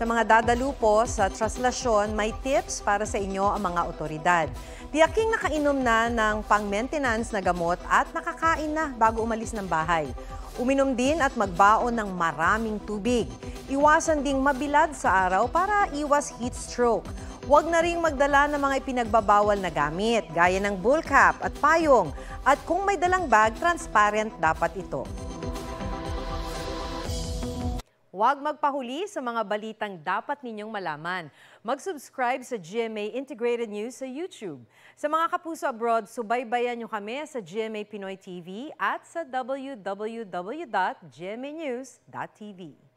Sa mga dadalo po sa traslasyon, may tips para sa inyo ang mga otoridad. Tiyaking nakainom na ng pang-maintenance na gamot at nakakain na bago umalis ng bahay. Uminom din at magbaon ng maraming tubig. Iwasan ding mabilad sa araw para iwas heat stroke. Huwag na ring magdala ng mga ipinagbabawal na gamit, gaya ng bull cap at payong. At kung may dalang bag, transparent dapat ito. Huwag magpahuli sa mga balitang dapat ninyong malaman. Mag-subscribe sa GMA Integrated News sa YouTube. Sa mga kapuso abroad, subaybayan nyo kami sa GMA Pinoy TV at sa www.gmanews.tv.